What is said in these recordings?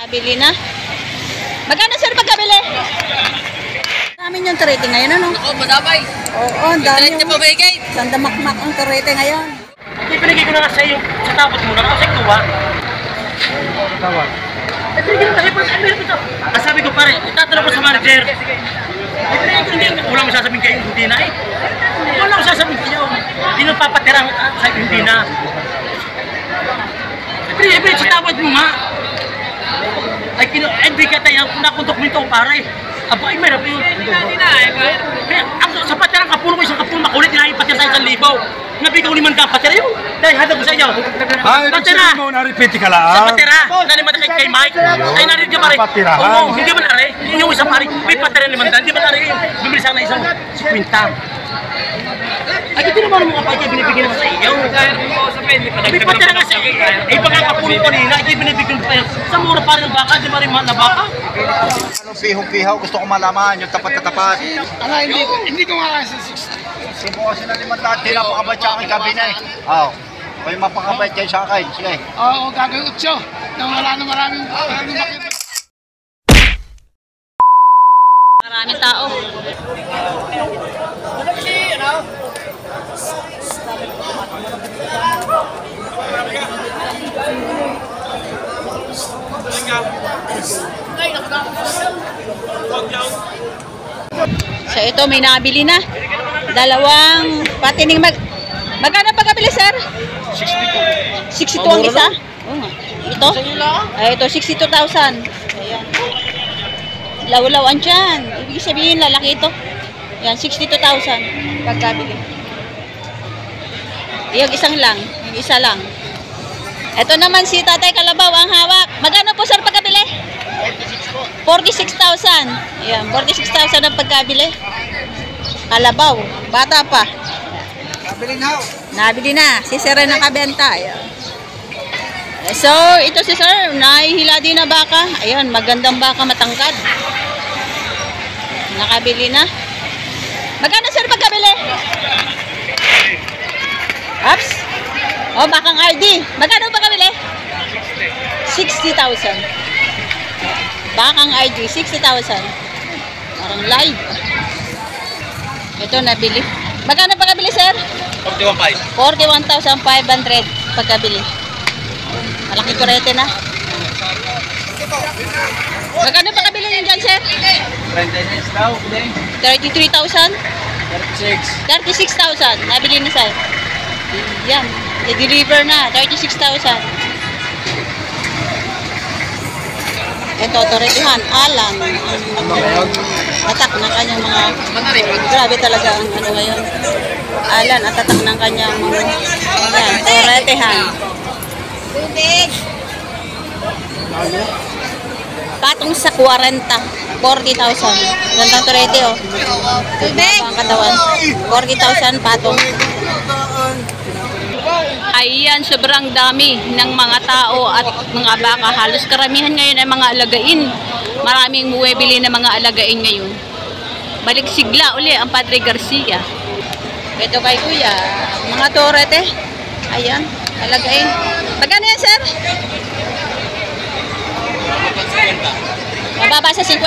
Bili na. Magkano sir pagkabili? Namin yung turete ngayon, ano? Ako, madamay. Oo, ang dami yung... pabigay. Sandamakmak ang turete ngayon. Ipinigay ko na kasi yung sa tapos muna kasi tuwa. Tawag. Ipinigay ko kasi meron ito. Ang sabi ko pare, itatanong ko sa manager. Ipinigay ko hindi. Wala mo sasabihin kayo hindi na eh. Wala mo sasabihin kayo. Hindi nang papatirang sa hindi na. Ipinigay sa tawad mo nga. Ay bigyan tayo kung nakondokumento pare. Aba ay meron yun. Sa patirang kapuno ko isang kapuno makulit na ipatir sa 1,000. Nabigaw ni Manda patira yun. Dahil hadap ko sa inyo. Patira. Naripiti ka lang. Sa patira. Nalimanda kay Mike. Ay narinig ka pare. Oo, hindi man nari. Yung isang pare. May patira ni Manda. Hindi man nari. Bumili sana isang 50. Ay, hindi naman mga kapatid binibigyan naman sa iyo. May patira nga sa iyo. Ay, pagkakapuno ko nila. Ay, binibigyan pa yan. Sa mura pa rin ng baka. Di ba rin na baka? Anong pihong-pihaw? Gusto ko malaman. Yung tapat na tapat. Hindi ko nga kasi 60. Sumo kasi na 500. Di napakabait sa akin gabi na eh. Oo. May mapakabait kayo sa akin. Sige. Oo, gagawin 8. Nang wala na maraming makita. Maraming tao. So ito may nabili na. Dalawang patining magkano pagkabili sir? 62 ang isa? Oo nga. Ito? Ay, ito 62,000. Ayan. Law-lawan dyan. Ibig sabihin lalaki ito. Ayan, 62,000 pagkabili. Yung isang lang. Yung isa lang. Ito naman si Tatay Kalabaw ang hawak. Magkano po sir pagkabili? 46,000. Ayan, 46,000 ang pagkabili. Kalabaw. Bata pa. Nabili na. Si sir ay nakabenta. Ayan. So, ito si sir. Nahihila din na baka. Ayan, magandang baka matangkad. Nakabili na. Magkano sir pagkabili? Ups. Oh, bakang RD. Magkano pagkabili? 60,000. Bakang RD, 60,000. Parang live. Ito nabili. Magkano pagkabili sir? 41,500. 41,500 pagkabili. Malaki kurete na. Magkano pagkabili niyo dyan sir? 36 daw. 33,000? 36. 36,000. Nabili na sir. Yan. I-deliver na. 36,000. Ito, toretuhan. Alang. Tatak ng kanyang mga... Grabe talaga ang ano ngayon. Alan at tatak ng kanyang mga... Yan, toretuhan. Tubig! Patong sa 40. 40,000. Gandang torete oh. Tubig! Ang katawan. 40,000 patong. Ayan, sobrang dami ng mga tao at mga baka. Halos karamihan ngayon ay mga alagain. Maraming bumibili ng mga alagain ngayon. Balik sigla uli ang Padre Garcia. Ito kay Kuya. Mga torete. Ayan, alagain. Magkano yan, sir? Mababa sa 50?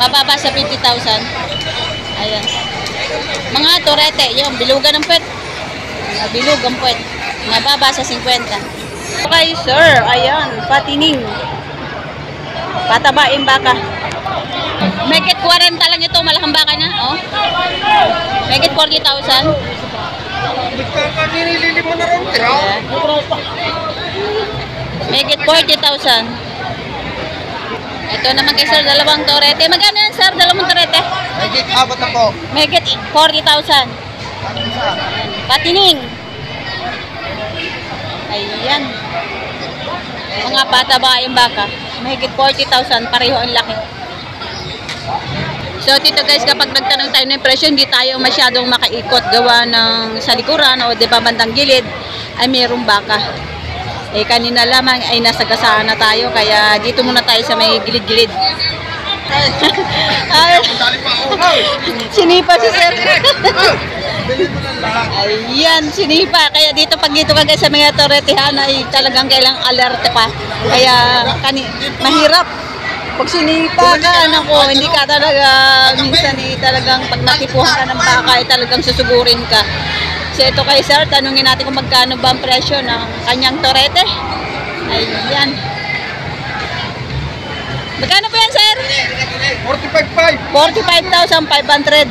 Mababa sa 50,000. Ayan. Mga torete. Yung bilugan ng puwet. Bilog ang puwet. Mababa sa 50. Okay, sir. Ayan. Patining. Patabain baka. Megit 40 lang ito. Malakang baka na. Oh. Megit 40,000. Megit 40,000. Ito naman kay sir, dalawang torete. Magkano yan sir, dalawang torete? Megit abot na po. Megit 40,000. Patining. Ayan. Mga patabaing baka. Mahigit 40,000. Pareho ang laki. So, dito guys, kapag nagtanong tayo ng presyo, hindi tayo masyadong makaikot. Gawa ng sa likuran o di ba bandang gilid ay mayroong baka. Eh, kanina lamang ay nasa gasaan na tayo. Kaya dito muna tayo sa may gilid-gilid. Ay, sinipa si sir. Ayan, sinipa. Kaya dito, pag dito ka guys sa mga toretehan ay talagang kailang alert pa. Kaya mahirap. Pag sinipa ka, nako, hindi ka talaga, minsan talagang pag natipuhan ka ng baka ay talagang susugurin ka. So ito kay sir, tanungin natin kung magkano ba ang presyo ng kanyang torete. Ayan. Magkano po yan, sir? 45,500.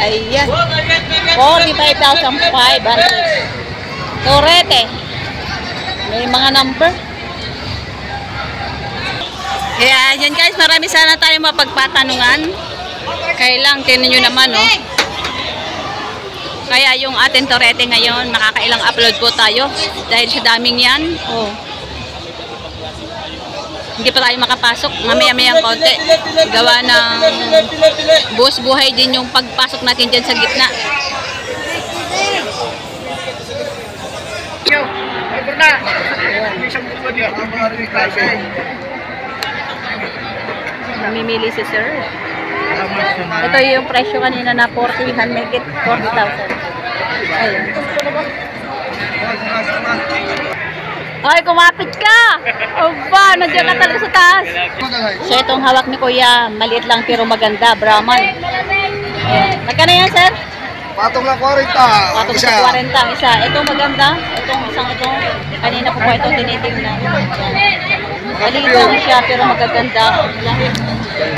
Ayan. 45,500. Torete. May mga number. Kaya yan guys, marami sana tayo mapagpatanungan. Kaya lang, tinan nyo naman, oh. Kaya yung ating torete ngayon, makakailang upload po tayo. Dahil sa daming yan, oh. Hindi pa tayo makapasok, mamaya-mayang konti. Gawa ng buhos buhay din yung pagpasok natin dyan sa gitna. Namimili si sir. Ito yung presyo kanina na 40, make it 40,000. Ayun. Ay, kumapit ka! Oba, nandiyan ka talaga sa taas. So, itong hawak ni Kuya, maliit lang pero maganda, Brahman. Ayan. Magkano yan, sir? Patong lang 40. Patong sa 40 ang isa. Itong maganda, itong isang itong, kanina po itong tinitingnan. Maliit lang siya pero magaganda.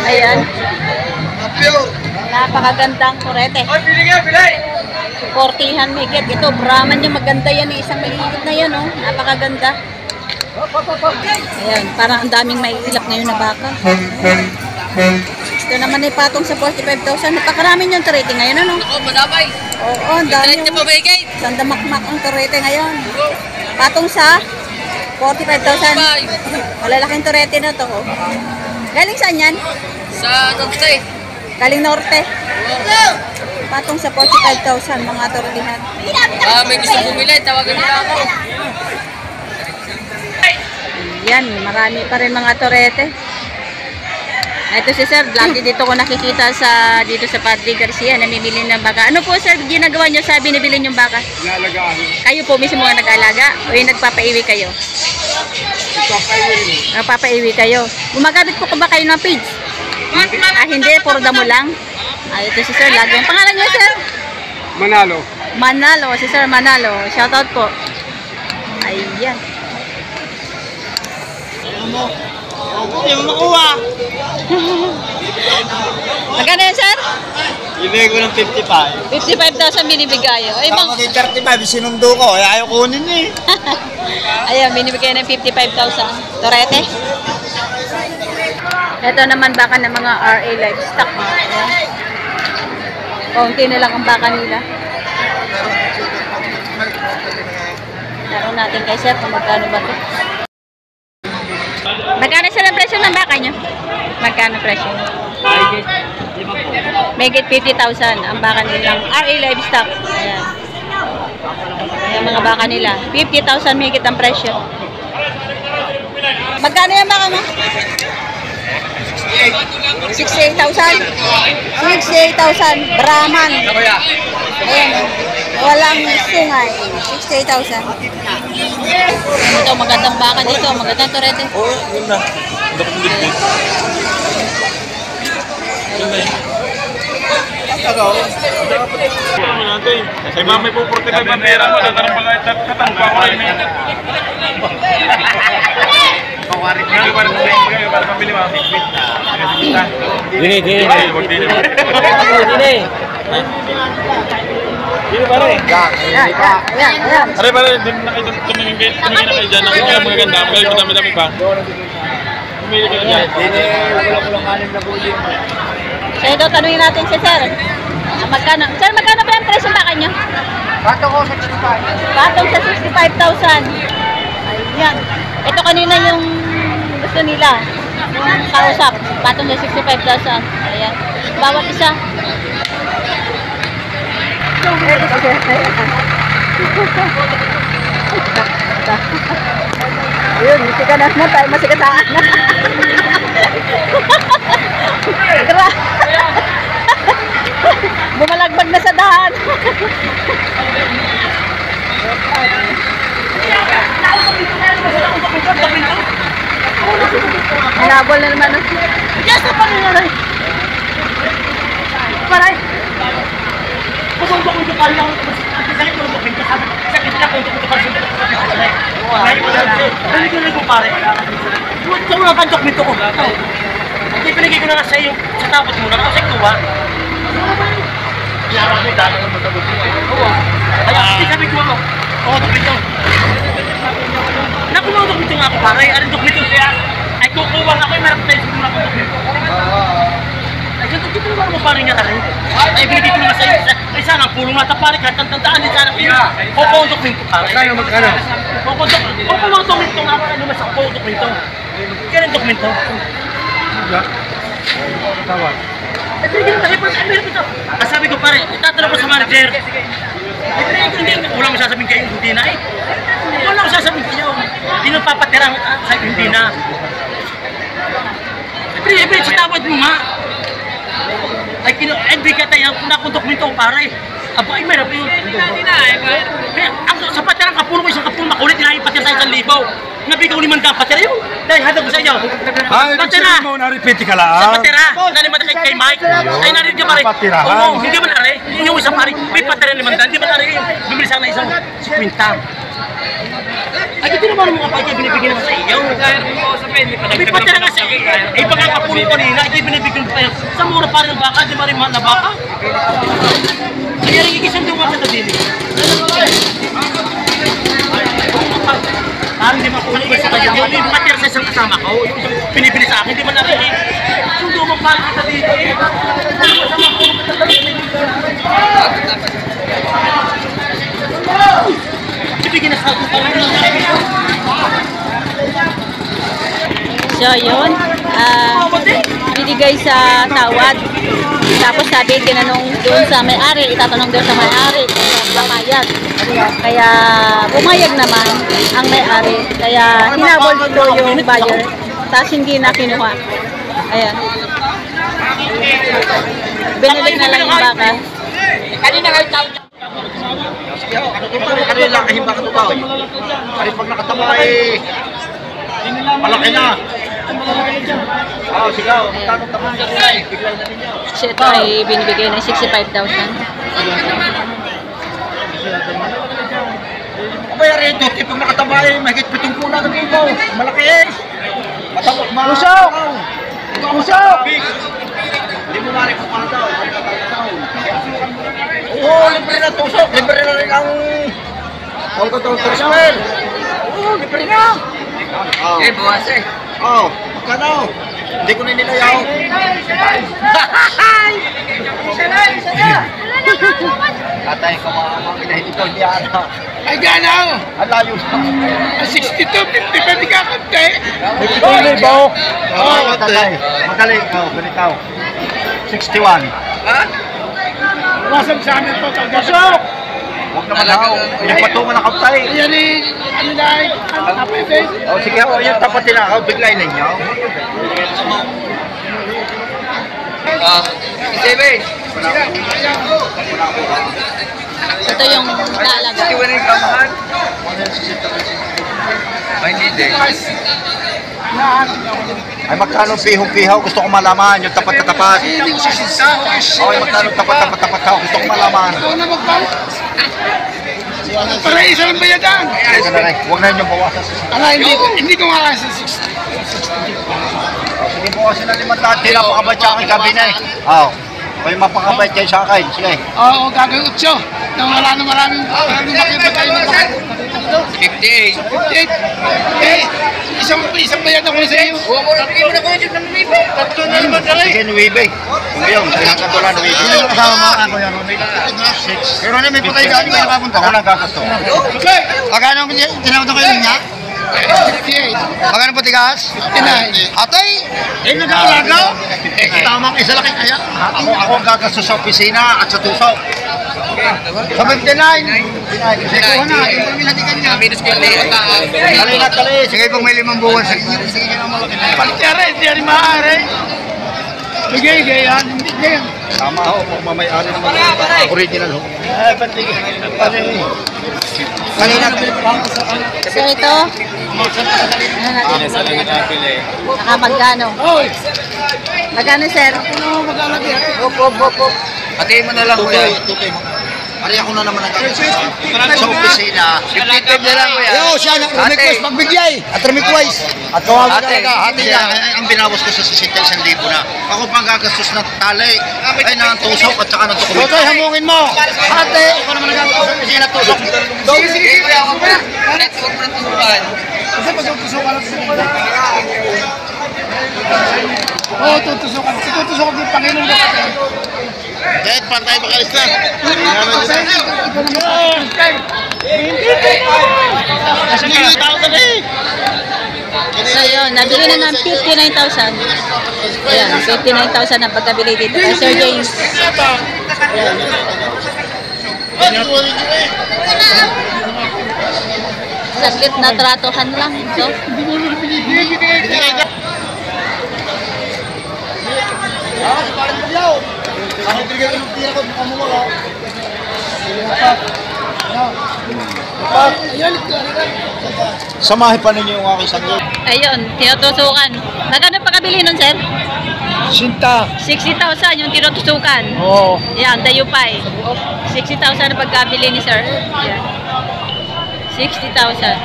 Ayan. Napakagandang kurete. 40han migit. Ito, Brahman yung maganda yan. Isang maliit na yan, oh. Napakaganda. Ayan, parang ang daming maiilap ngayon na baka. Ito naman ay patong sa 45,000. Napakaraming yung turete ngayon, ano? Ako, madamay. Oo, ang dami. Sandamakmak ang turete ngayon. Patong sa 45,000. Malalaking turete na to, oh. Galing saan yan? Sa Norte. Galing Norte. Patong sa 45,000 mga tortihan. May gusto bumili, tawagan nila ako. Yan, marami pa rin mga torete. Ito si Sir, lagi dito ko nakikita dito sa Padre Garcia, namimili ng baka. Ano po sir, ginagawa nyo sa binibili nyong baka? Inalagaan. Kayo po mismo ang nag-alaga o yung nagpapaiwi kayo? Nagpapaiwi kayo. Gumagamit po ba kayo ng feeds? Hindi, puro damo lang. Ito si Sir, lagi. Ang pangalan niyo, Sir? Manalo. Manalo, si Sir Manalo. Shoutout po. Ayan. Hindi mo makuha. Magkano yan, Sir? Ibigay ko ng 55. 55,000 binibigay. Ay, bang... Maging 35, sinundo ko. Ayaw kunin niya eh. Ayan, binibigay ng 55,000. Torete. Ito naman baka ng mga RA livestock. Ayan. Kaunti na lang ang baka nila. Laro natin kay Sir kung magkano ba ito. Magkano sila ang presyo ng baka nyo? Magkano presyo? Megit 50,000 ang baka nilang RA livestock. Ayan. Ayan mga baka nila. 50,000 megit ang presyo. Magkano yung baka mo? 68,000. 68,000. Brahman. Ayan. Walang sungay. 68,000. Ito, magandang baka dito. Magandang torete. Oo, yun na. Dapat ligpit. Kay mami po 45 ang pera mo. Datarang pala katang pa ko rin. Kawarit nga. Para pambili mga ligpit. Dini. Dini pare. Ayan. Are pare, din na kayo tumingin na kayo dyan. Ang mga ganda. Magaling madami-dami pa. Pumili kayo dyan. So ito, tanungin natin si Sir. Magkano? Sir, magkano ba yung presyo baka nyo? Bato ko 65. Patong sa 65,000. Ayan. Ito kanina yung gusto nila. Yung kausap. Patong sa 65,000. Ayan. Bawat isa. Ayun, sikanas mo tayo masikataan na. Gra. Bumalagbag na sa daan. Hinabol na naman. Yes, na pa rin na rin. Paray. Kung ko ito pala lang, sakit ko ito pinto, sakit na kung ito pala ito. Hindi ko pare. Sa mga kantok nito ko. Hindi pinigay ko na nga sa iyo, sa tapos mo na kasi ko ba? Yaran mo dami ng matagod mo. Kaya hindi sabi ko ako. Oo, dokumento. Nakuha ang dokumento nga ako pare. Anong dokumento? Ay kukuha ako yung marap tayo siguro akong dokumento. Ay, dito naman mo pare nga rin. Ay, binigay ko naman sa iyo. Ay, sana ang pulong nata pare. Tandaan din sana kayo. Kukuha ang dokumento pare. Kaya magkano? Kukuha ang dokumento nga pare. Naman sa kukuha ang dokumento. Kaya ang dokumento. Tawag. Ay, binigay ko kasi pare. Ay, sabi ko pare, itatanong ko sa manager. Ay, binigay ko hindi. Wala mo sasabihin kayo hindi na eh. Wala mo sasabihin kayo. Hindi nang papatirang sa hindi na. Ay, binigay sa tawad mo nga. Ay, bigyan tayo na akong dokumento pare. Aba, ay mayroon yun. Hindi na eh. Sa patirang kapulo ko, isang kapulo makulit, tinahin patira sa 1,000. Nabigaw ni Mandang patira yun. Dahil hadag ko sa inyo. Patira. Na-repeat ka lang. Sa patira. Naliman na kay Mike. Ay, narinig ka pare. Oo, hindi man nari. Yung isang pare. May patira ni Mandang. Hindi man nari. Bumili sana isang kwinta. Ay, hindi naman mga pagkaya binibigyan naman sa iyo. May patira nga sa iyo. Ay, baka kapulo ko nila. Ay, binibigyan pa yun. Sa mura pa rin ng baka. Di ba rin mahal na baka? Kaya rin ikisundo ka sa tabili. Parang di makuha ko sa kanya. Yung matira sa isang kasama ko, yung isang pinibili sa akin, di ba narinig? Sundo mo parang sa tabili. Ibigin na sa akin. So, yun. Binigay sa tawad. Tapos sabi, tinanong doon sa may-ari, itatanong doon sa may-ari kung pamayag. Kaya pumayag naman ang may-ari. Kaya hinabol dito yung buyer. Tapos hindi na kinuha. Ayan. Binalik na lang yung baka. Kanina kayo tawag. Ano lang kahimba ka ito tao? Ano pag nakatama eh, malaki na. Oo, sigaw. Tanong tama niya. Bigla na ninyo. So ito ay binibigay ng 65,000. Abay, rin ito. Pag nakatama eh, mahigit 7 puna ng ibo. Malaki eh. Matapos ma. Usok! Usok! Hindi mo marik kung ano daw. Oo, libre na tusok. Libre na rin ang transfer. Oo, libre na. Eh, buwas eh. Oo, magkano? Hindi ko na nilayaw. Tatay ko mga pinahindi ko hindi ana. Ay, ganaw! Ang layo na. 62, 50 pa di kakante. May libo. Oo, tatay. Madali. Oo, ganitaw. 61. Ha? Wasam sa amin po, tagasok! Huwag naman ako. Pinagpatungan na kaptay. Ayan eh, ano na eh, apa yung face? O sige ako, yung tapatin na ako. Biglay ninyo. Isebe. Ito yung laalaga. Iwan yung kamahan. May hindi eh. Ay magkano pihong-pihaw? Gusto ko malaman. Yung tapat na tapat. Hindi ko sisisa. O, yung magkano tapat ka? Gusto ko malaman. Ikaw na magpang. Para isa lang bayadan. Huwag na rin. Huwag na yung bawasan. Ala, hindi ko nga kasi 60. Sige po kasi na 500. Hindi na pakabait sa akin gabi na eh. Oo. May mapakabait kayo sa akin. Sige. Oo, gagawin 8. Nang wala na maraming makita tayo ng 58. 58. Eh, isang bayad ako sa iyo. Huwag mo na bigyan mo na ko yung ng libo. Tatlo na naman ka Sige, nuwibe. Kung ngayon, kailangan ko lang nuwibe. Sino kasama mo ako yan, Ronnie? 6. Pero may patay ka, hindi ka nakapunta. Ako nagkakasto. Okay. Magkano ang tinawag ko yun niya? 58. Magkano po tigas? 59. Atay! Eh, nag-aalaga? Tamang isa lang kaya. Ako ang gagasto sa opisina at sa tusok. Sa 59. Sige ko na. Minus kayo tayo. Kali. Sige pag may 5 buwan. Sige na malaki na. Palityara, hindi rin maaari. Bigay, yan. Hindi yan. Tama ho, mamay-ari naman. Original ho. Kanina. So ito, magkano? Magkano, sir? Ate mo na lang kuya. Ari ako na naman sa opisina. 55 na lang kuya. Yo, siya request pagbigay. At request. At kawag talaga. Hati na. Ang binawas ko sa 61,000 na. Ako pang gagastos ng tali. Ay na tusok at saka ng dokumento. Totoy, hamungin mo. Hati. Ikaw naman nagagastos sa opisina tusok. Sige kuya, ako na. Let's go na tutukan. Kasi pagtutusukan lang sa Oo, tutusukan. Tutusukan din Panginoon natin. Kahit pantay makalis na. So yun, nabili na ng 59,000. Ayan, 59,000 ang pagkabili dito kay Sir James. Ayan. Saglit na tratohan lang ito. Samahin pa ninyo yung aking sagot. Ayun, tinutusukan. Magkano pagkabili nun, sir? Sinta. 60,000 yung tinutusukan. Oo. Yan, dayupay. 60,000 ang pagkabili ni sir. Yan. 60,000.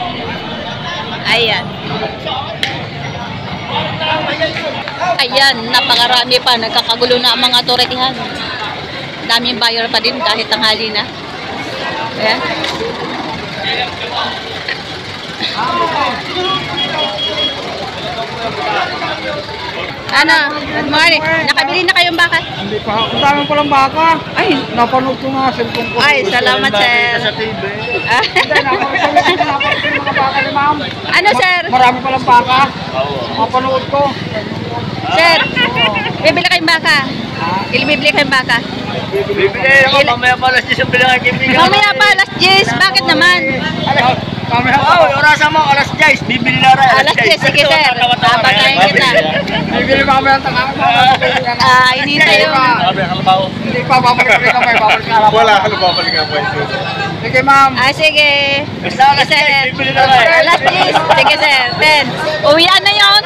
Ayan. Ayan, napakarami pa. Nagkakagulo na ang mga otoritihan. Daming buyer pa din kahit tanghali na. Ayan. Ano? Good morning. Nakabili na kayong baka? Hindi pa. Ang dami palang baka. Ay, Napanood ko nga sa cellphone ko. Ay, salamat, sir. Sa TV. Ah. Napanood ko yung mga baka ni ma'am. Ano, sir? Marami palang baka. Mapanood ko. Sir, bibili kayong baka? Bibili kayong baka? Bibili ako, mamaya pa alas 10 ang bilang aking bigas. Mamaya pa, alas 10. Bakit naman? Mamaya pa. Oo, orasan mo, alas 10. Bibili na rin. Alas 10, sige, sir. Papatayin kita. Bibili mamaya ang tangang. Hinintay yung... Hindi pa, babalik kami. Wala ka na babalik ang pwesto. Sige, ma'am. Sige. Basta alas Sige, sir. 10, bibili na rin. Alas 10. Sige, sir. 10. Uwian na yon.